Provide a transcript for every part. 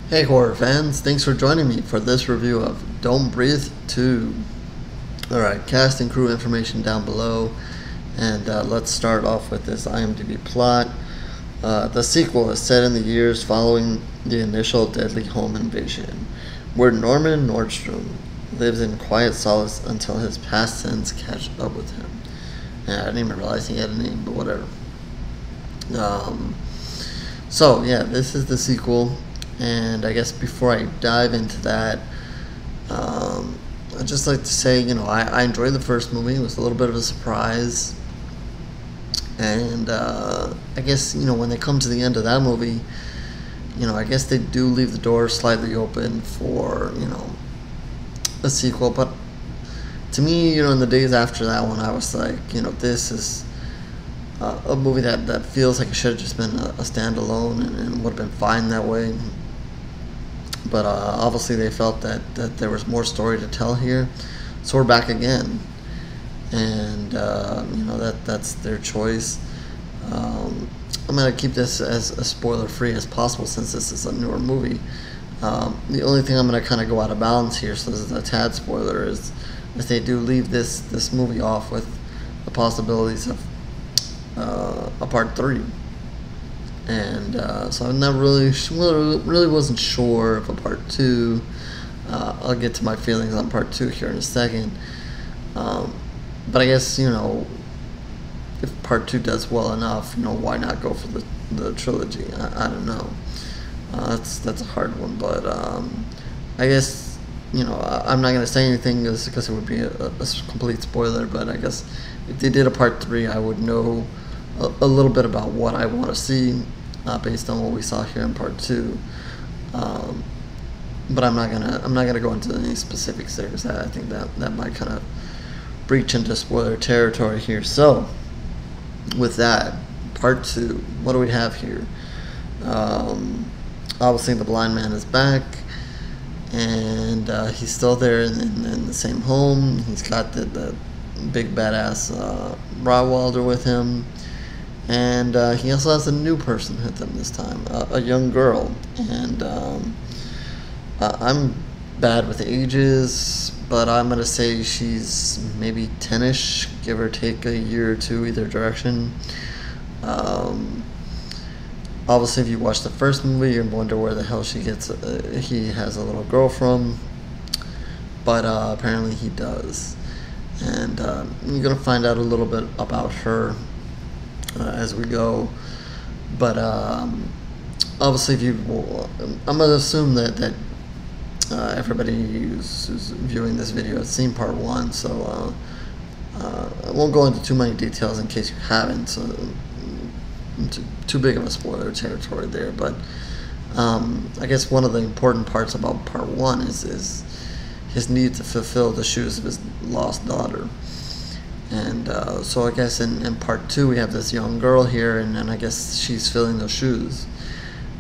Hey horror fans, thanks for joining me for this review of Don't Breathe 2. Alright, cast and crew information down below, and let's start off with this IMDb plot. The sequel is set in the years following the initial deadly home invasion, where Norman Nordstrom lives in quiet solace until his past sins catch up with him. Yeah, I didn't even realize he had a name, but whatever. So yeah, this is the sequel. And I guess before I dive into that, I'd just like to say, I enjoyed the first movie. It was a little bit of a surprise. And I guess, when they come to the end of that movie, I guess they do leave the door slightly open for, a sequel. But to me, in the days after that one, I was like, this is a movie that feels like it should have just been a standalone and would have been fine that way. But obviously they felt that there was more story to tell here, so we're back again, and that's their choice. I'm gonna keep this as spoiler free as possible since this is a newer movie. The only thing I'm gonna kind of go out of balance here, so this is a tad spoiler, is they do leave this movie off with the possibilities of a part 3. And so I'm not really wasn't sure of a part 2. I'll get to my feelings on part 2 here in a second. But I guess, if part 2 does well enough, why not go for the trilogy? I don't know. That's a hard one, but I guess, I'm not going to say anything because it would be a complete spoiler, but I guess if they did a part 3, I would know a little bit about what I want to see. Based on what we saw here in part 2, but I'm not gonna go into any specifics there because I think that might kind of breach into spoiler territory here. So with that, part 2, what do we have here? Obviously the blind man is back, and he's still there in the same home. He's got the big badass Rottweiler with him. And he also has a new person with him this time, a young girl. And I'm bad with ages, but I'm going to say she's maybe 10-ish, give or take a year or two either direction. Obviously, if you watch the first movie, you wonder where the hell he has a little girl from. But apparently he does. And you're going to find out a little bit about her as we go, but obviously, I'm gonna assume that everybody who's viewing this video has seen part 1, so I won't go into too many details in case you haven't. So too big of a spoiler territory there, but I guess one of the important parts about part 1 is his need to fulfill the shoes of his lost daughter. And so I guess in part 2 we have this young girl here, and I guess she's filling those shoes.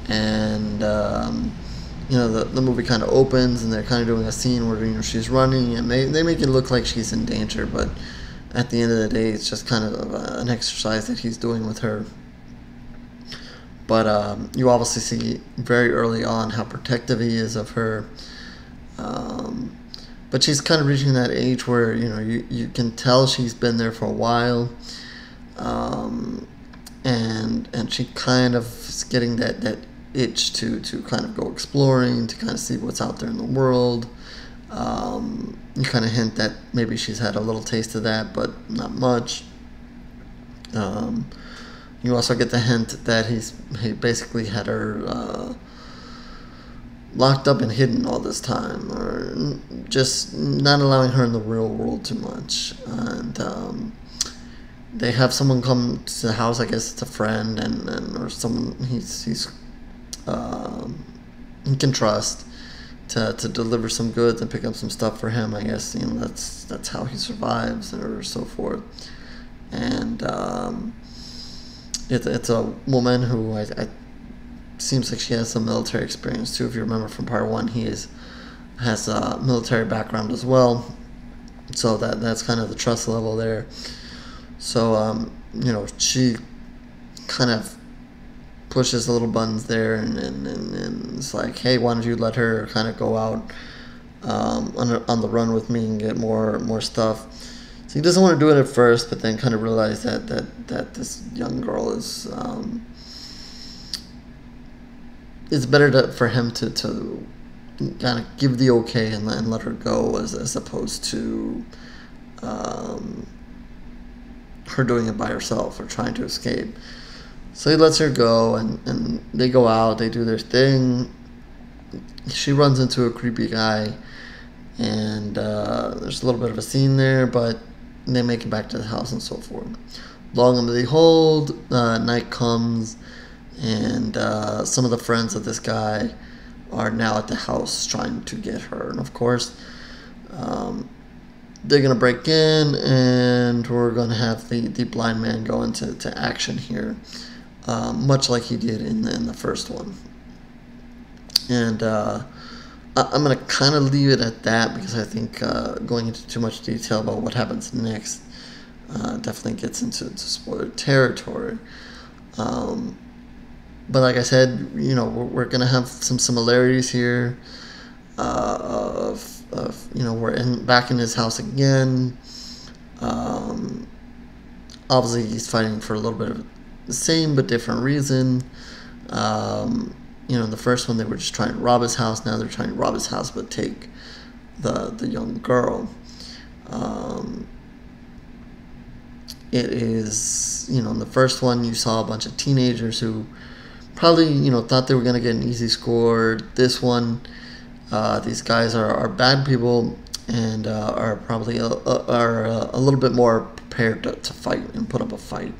And the movie kind of opens, and they're kind of doing a scene where she's running, and they make it look like she's in danger, but at the end of the day, it's just kind of an exercise that he's doing with her. But you obviously see very early on how protective he is of her. But she's kind of reaching that age where, you can tell she's been there for a while. And she kind of is getting that itch to kind of go exploring, to kind of see what's out there in the world. You kind of hint that maybe she's had a little taste of that, but not much. You also get the hint that he basically had her locked up and hidden all this time, or just not allowing her in the real world too much. And they have someone come to the house. I guess it's a friend or someone he can trust to deliver some goods and pick up some stuff for him. I guess that's how he survives, or so forth. And it's a woman who I seems like she has some military experience too. If you remember from part 1, he has a military background as well, so that's kind of the trust level there. So she kind of pushes the little buttons there, and it's like, hey, why don't you let her kind of go out on the run with me and get more stuff. So he doesn't want to do it at first, but then kind of realize that this young girl is it's better for him to kind of give the okay and let her go as opposed to her doing it by herself or trying to escape. So he lets her go, and they go out, they do their thing. She runs into a creepy guy, and there's a little bit of a scene there, but they make it back to the house and so forth. Long and behold, night comes, and some of the friends of this guy are now at the house trying to get her. And of course, they're going to break in, and we're going to have the blind man go into action here, much like he did in the first one. And I'm going to kind of leave it at that, because I think going into too much detail about what happens next definitely gets into spoiler territory. But like I said, we're going to have some similarities here of we're back in his house again. Obviously, he's fighting for a little bit of the same but different reason. In the first one, they were just trying to rob his house. Now they're trying to rob his house but take the young girl. It is, in the first one, you saw a bunch of teenagers who probably, thought they were going to get an easy score. This one, these guys are bad people and are probably a little bit more prepared to fight and put up a fight.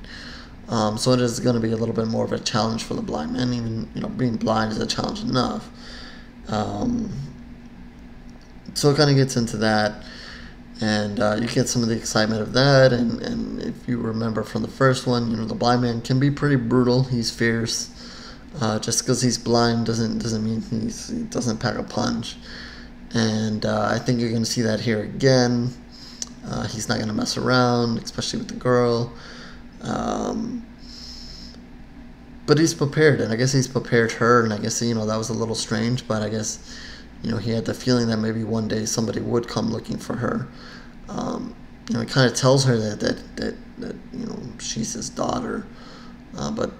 So it is going to be a little bit more of a challenge for the blind man. Even, being blind is a challenge enough. So it kind of gets into that. And you get some of the excitement of that. And if you remember from the first one, the blind man can be pretty brutal. He's fierce. Just because he's blind doesn't mean he doesn't pack a punch. And I think you're going to see that here again. He's not going to mess around, especially with the girl. But he's prepared, and I guess he's prepared her, and I guess, that was a little strange, but I guess, he had the feeling that maybe one day somebody would come looking for her. He kind of tells her that she's his daughter, but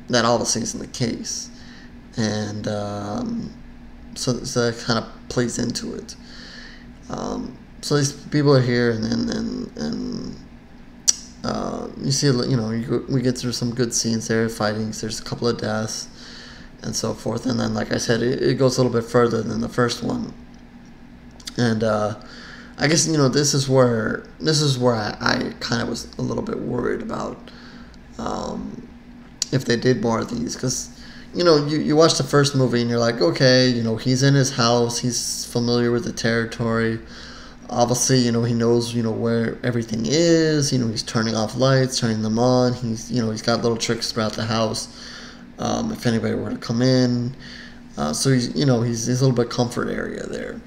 that obviously isn't the case. And so that kind of plays into it. So these people are here, and you see, we get through some good scenes there, fighting. There's a couple of deaths and so forth. And then, like I said, it goes a little bit further than the first one. And I guess, this is where I kind of was a little bit worried about if they did more of these. Because, you watch the first movie and you're like, okay, he's in his house. He's familiar with the territory. Obviously, he knows, where everything is. He's turning off lights, turning them on. He's got little tricks throughout the house. If anybody were to come in, so he's a little bit comfort area there,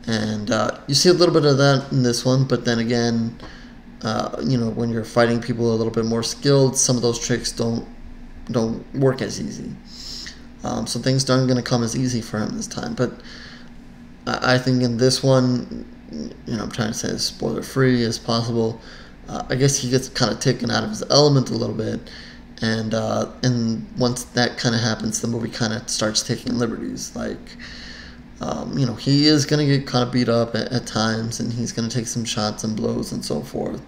and you see a little bit of that in this one. But then again, when you're fighting people a little bit more skilled, some of those tricks don't work as easy. So things aren't going to come as easy for him this time. But I think in this one, I'm trying to say as spoiler free as possible. I guess he gets kind of taken out of his element a little bit, and once that kind of happens, the movie kind of starts taking liberties. Like, he is going to get kind of beat up at times, and he's going to take some shots and blows and so forth.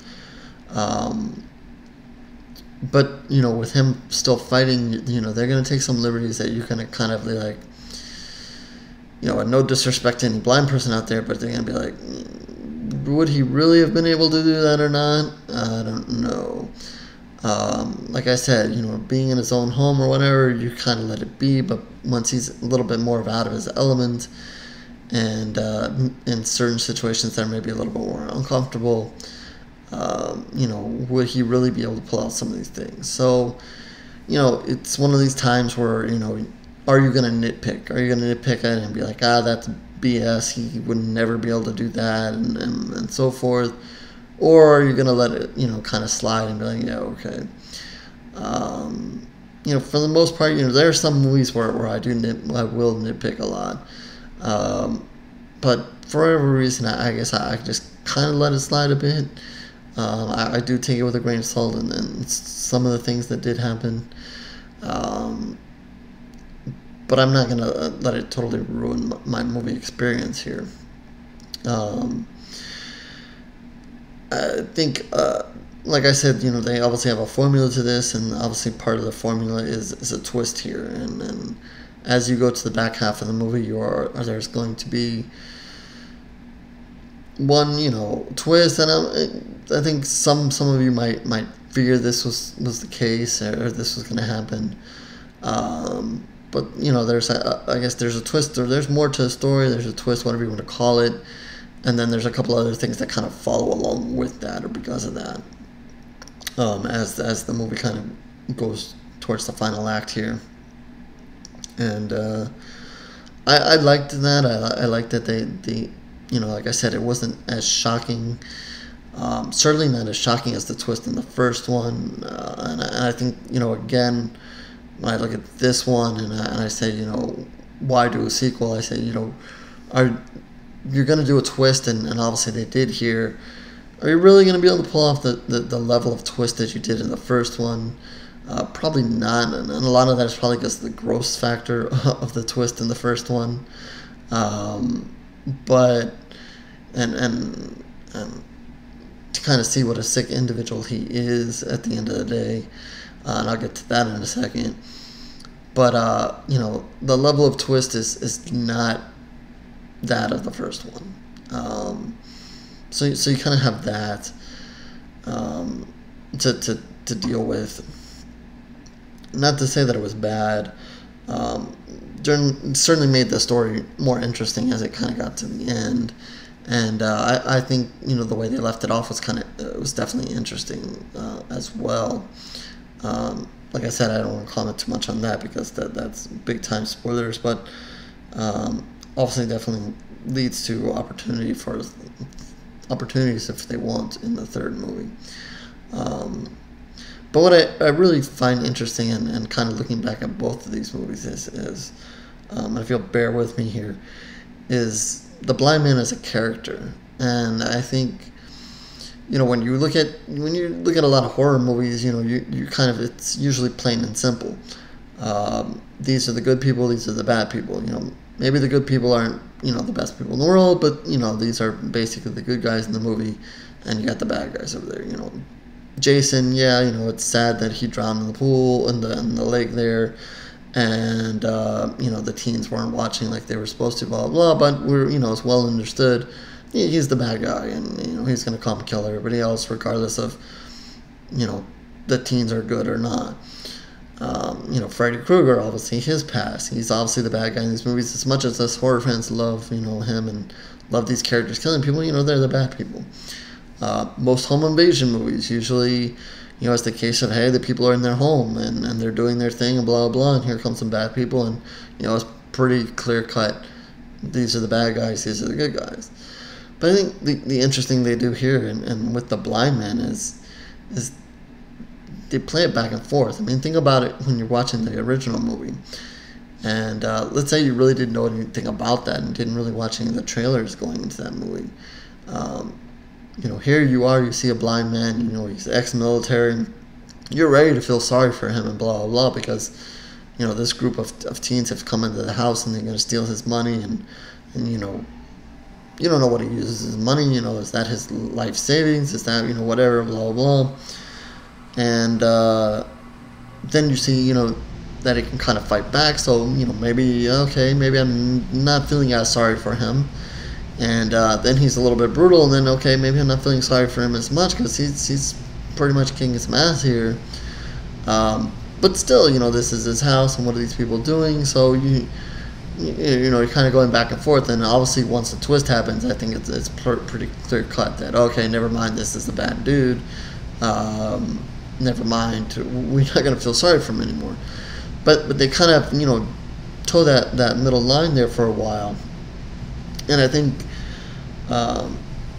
But with him still fighting, they're going to take some liberties that you're going to kind of be like, no disrespect to any blind person out there, but they're going to be like, would he really have been able to do that or not? I don't know. Like I said, being in his own home or whatever, you kind of let it be, but once he's a little bit more out of his element, and in certain situations that are maybe a little bit more uncomfortable, would he really be able to pull out some of these things? So, it's one of these times where, are you going to nitpick? Are you going to nitpick it and be like, that's BS, he would never be able to do that, and so forth? Or are you going to let it, kind of slide and be like, yeah, okay. for the most part, there are some movies where I will nitpick a lot. But for whatever reason, I guess I just kind of let it slide a bit. I do take it with a grain of salt, and some of the things that did happen. But I'm not going to let it totally ruin my movie experience here. I think, like I said, they obviously have a formula to this, and obviously part of the formula is a twist here. And as you go to the back half of the movie, there's going to be one, twist, and I think some of you might figure this was the case, or this was going to happen. But I guess there's a twist, or there's more to the story. There's a twist, whatever you want to call it, and then there's a couple other things that kind of follow along with that, or because of that. As the movie kind of goes towards the final act here, and I liked that. I liked that they like I said, it wasn't as shocking. Certainly not as shocking as the twist in the first one, and I think again, when I look at this one and I say, why do a sequel? I say, you're going to do a twist, and obviously they did here. Are you really going to be able to pull off the level of twist that you did in the first one? Probably not, and a lot of that is probably because of the gross factor of the twist in the first one. But and to kind of see what a sick individual he is at the end of the day, and I'll get to that in a second. But the level of twist is not that of the first one. So you kind of have that to deal with. Not to say that it was bad. Certainly made the story more interesting as it kind of got to the end, and I think the way they left it off was definitely interesting as well. Like I said, I don't want to comment too much on that because that's big time spoilers, but obviously definitely leads to opportunities if they want in the third movie. But what I really find interesting, and kind of looking back at both of these movies is if you'll bear with me here, is the blind man as a character. And I think when you look at a lot of horror movies, you kind of, it's usually plain and simple. These are the good people, these are the bad people. Maybe the good people aren't the best people in the world, but these are basically the good guys in the movie, and you got the bad guys over there. Jason, it's sad that he drowned in the pool in the lake there, and the teens weren't watching like they were supposed to, blah blah. But it's well understood he's the bad guy, and he's gonna come kill everybody else regardless of the teens are good or not. Freddy Krueger, obviously his past, he's obviously the bad guy in these movies. As much as us horror fans love him and love these characters killing people, they're the bad people. Most home invasion movies usually, it's the case of, hey, the people are in their home and they're doing their thing and blah blah, and here come some bad people, and it's pretty clear cut. These are the bad guys, these are the good guys. But I think the interesting they do here and with the blind man is they play it back and forth. I mean, think about it when you're watching the original movie, and let's say you really didn't know anything about that and didn't really watch any of the trailers going into that movie. Here you are, you see a blind man, he's ex-military, and you're ready to feel sorry for him and blah, blah, blah, because, this group of teens have come into the house and they're going to steal his money, and you don't know what he uses his money, is that his life savings, is that, whatever, blah, blah. And then you see, that he can kind of fight back, so, maybe I'm not feeling as sorry for him. And then he's a little bit brutal, and then, okay, maybe I'm not feeling sorry for him as much because he's pretty much kicking some ass here. But still, this is his house, and what are these people doing? So you're kind of going back and forth, and obviously once the twist happens, I think it's pretty clear cut that, okay, never mind, this is the bad dude. Never mind, we're not going to feel sorry for him anymore. But they kind of, toe that middle line there for a while. And I think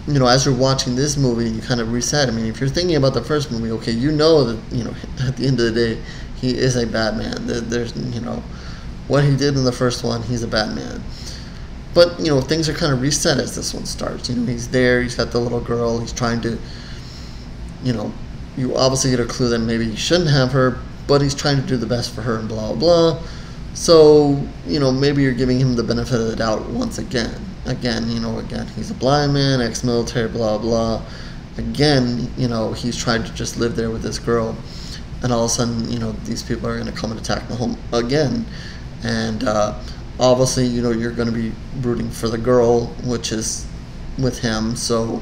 as you're watching this movie, you kind of reset. I mean, if you're thinking about the first movie, okay, you know that, at the end of the day, he is a bad man. There's, what he did in the first one, he's a bad man. But, things are kind of reset as this one starts. He's there, he's got the little girl, he's trying to, you obviously get a clue that maybe he shouldn't have her, but he's trying to do the best for her and blah, blah. So, maybe you're giving him the benefit of the doubt once again. Again, he's a blind man, ex-military, blah, blah. Again, he's trying to just live there with this girl. And all of a sudden, these people are going to come and attack the home again. And obviously, you're going to be rooting for the girl, which is with him. So,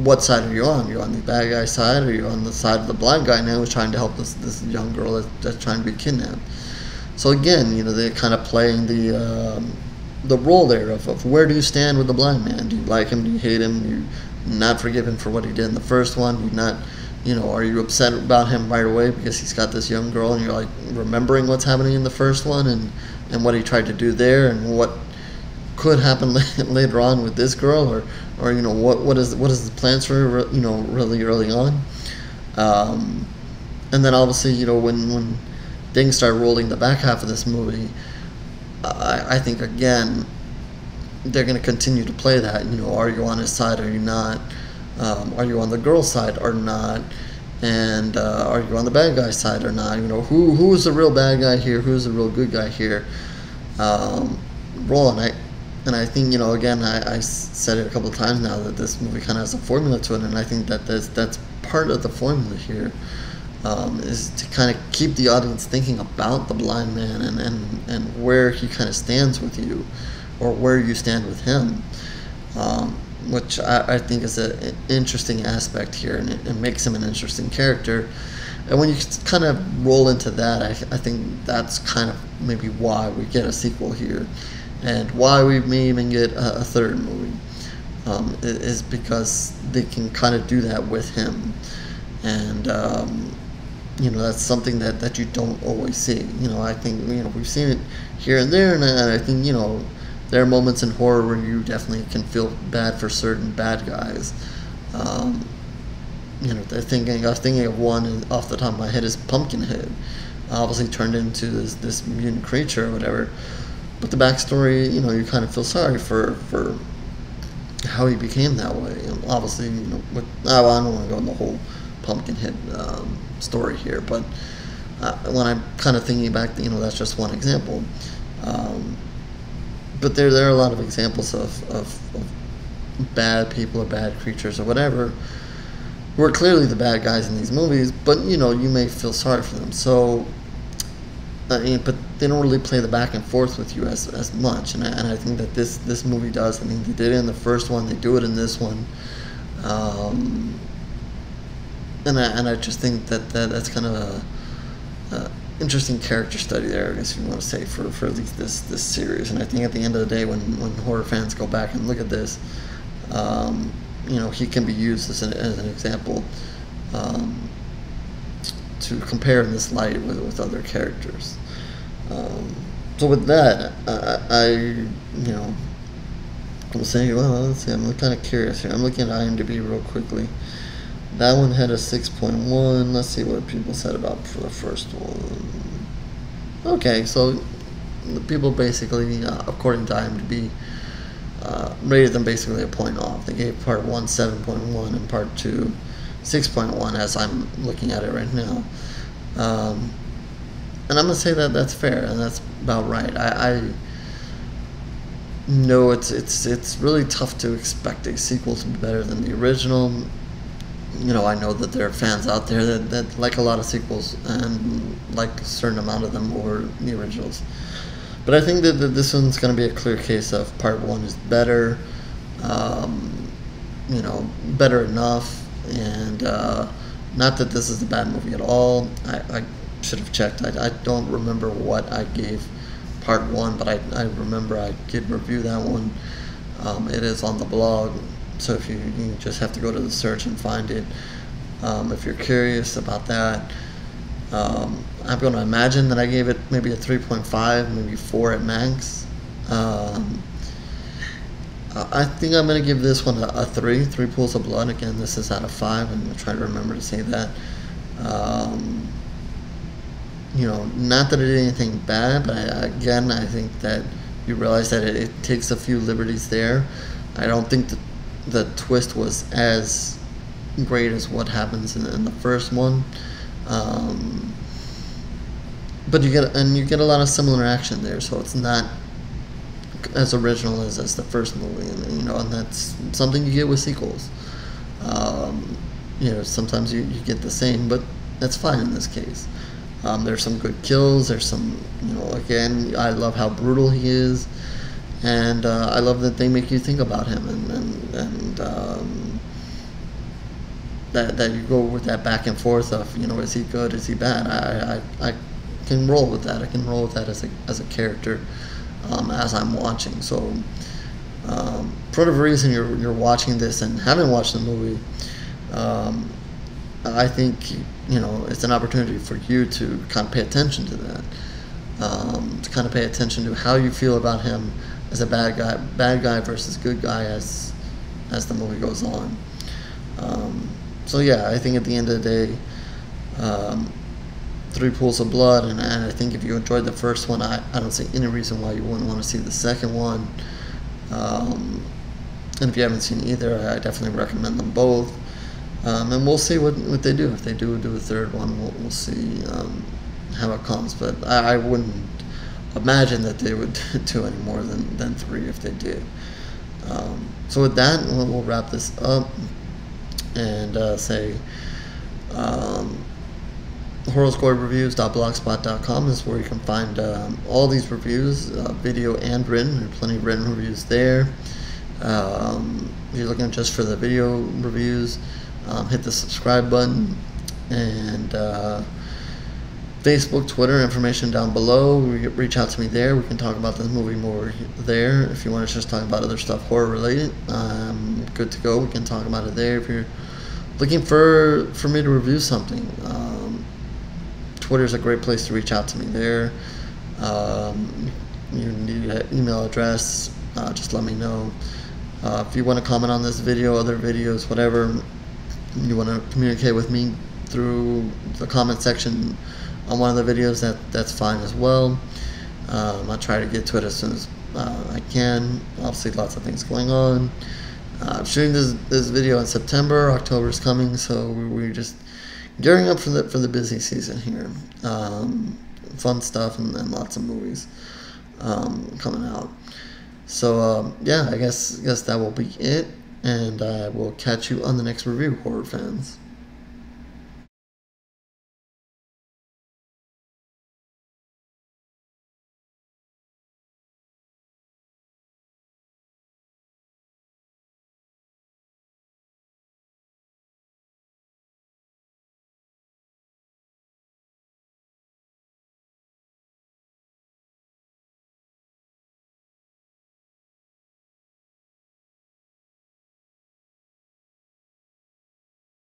what side are you on? You're on the bad guy side, or you're on the side of the blind guy now who's trying to help this young girl that's trying to be kidnapped. So again, they're kind of playing the role there of where do you stand with the blind man? Do you like him? Do you hate him? Do you not forgive him for what he did in the first one? Do you not, are you upset about him right away because he's got this young girl and you're like remembering what's happening in the first one and what he tried to do there and what could happen later on with this girl, or what is the plans for her, really early on, and then obviously when things start rolling the back half of this movie, I think again they're going to continue to play that. Are you on his side? Are you not? Are you on the girl's side or not? And are you on the bad guy's side or not? Who's the real bad guy here? Who's the real good guy here? And I think, again, I said it a couple of times now that this movie kind of has a formula to it, and I think that that's part of the formula here, is to kind of keep the audience thinking about the blind man and where he kind of stands with you, or where you stand with him, which I think is an interesting aspect here, and it makes him an interesting character. And when you kind of roll into that, I think that's kind of maybe why we get a sequel here. And why we may even get a third movie is because they can kind of do that with him. And, that's something that you don't always see. I think, we've seen it here and there, and I think, there are moments in horror where you definitely can feel bad for certain bad guys. I was thinking of one off the top of my head is Pumpkinhead. Obviously turned into this mutant creature or whatever. But the backstory, you kind of feel sorry for how he became that way. Obviously, I don't want to go in the whole Pumpkinhead story here, but when I'm kind of thinking back, that's just one example. But there are a lot of examples of bad people or bad creatures or whatever who are clearly the bad guys in these movies, but you may feel sorry for them. So. But they don't really play the back and forth with you as much, and I think that this movie does. I mean, they did it in the first one, they do it in this one, and I just think that's kind of a interesting character study there, I guess you want to say, for at least this series. And I think at the end of the day, when horror fans go back and look at this, he can be used as an example. To compare in this light with other characters. So with that, I'm saying, well, let's see, I'm kind of curious here. I'm looking at IMDb real quickly. That one had a 6.1. Let's see what people said about for the first one. Okay, so the people basically, according to IMDb, rated them basically a point off. They gave part 1 7.1 and part 2 6.1 as I'm looking at it right now. And I'm going to say that that's fair, and that's about right. I know it's really tough to expect a sequel to be better than the original. I know that there are fans out there that like a lot of sequels and like a certain amount of them over the originals. But I think that this one's going to be a clear case of part 1 is better, better enough. And not that this is a bad movie at all. I should have checked. I don't remember what I gave part 1, but I remember I did review that one. It is on the blog, so if you just have to go to the search and find it. If you're curious about that, I'm going to imagine that I gave it maybe a 3.5, maybe 4 at max. I think I'm gonna give this one a 3. 3 pools of blood. Again, this is out of 5, and I try to remember to say that. Um, not that it did anything bad, but I think that you realize that it takes a few liberties there. I don't think the twist was as great as what happens in the first one. But you get a lot of similar action there, so it's not as original as the first movie, and that's something you get with sequels. Sometimes you get the same, but that's fine in this case. There's some good kills. There's some, again, I love how brutal he is, and I love that they make you think about him, and that you go with that back and forth of, is he good, is he bad? I can roll with that. I can roll with that as a character as I'm watching. So for whatever reason you're watching this and haven't watched the movie, I think it's an opportunity for you to kind of pay attention to that, to kind of pay attention to how you feel about him as a bad guy versus good guy as the movie goes on. So yeah, I think at the end of the day, 3 pools of blood, and I think if you enjoyed the first one, I don't see any reason why you wouldn't want to see the second one. And if you haven't seen either, I definitely recommend them both. And we'll see what they do. If they do a third one, we'll see how it comes. But I wouldn't imagine that they would do any more than 3 if they did. So with that, we'll wrap this up and say horrorscorereviews.blogspot.com is where you can find all these reviews, video and written. There are plenty of written reviews there. If you're looking just for the video reviews, hit the subscribe button, and Facebook, Twitter, information down below. Reach out to me there. We can talk about this movie more there. If you want to just talk about other stuff horror related, I'm good to go. We can talk about it there. If you're looking for me to review something, Twitter is a great place to reach out to me there. You need an email address, just let me know. If you want to comment on this video, other videos, whatever, you want to communicate with me through the comment section on one of the videos, that's fine as well. I'll try to get to it as soon as I can. Obviously lots of things going on. I'm shooting this video in September. October is coming, so we're just gearing up for the busy season here. Fun stuff and lots of movies coming out. So yeah, I guess that will be it, and I will catch you on the next review, horror fans.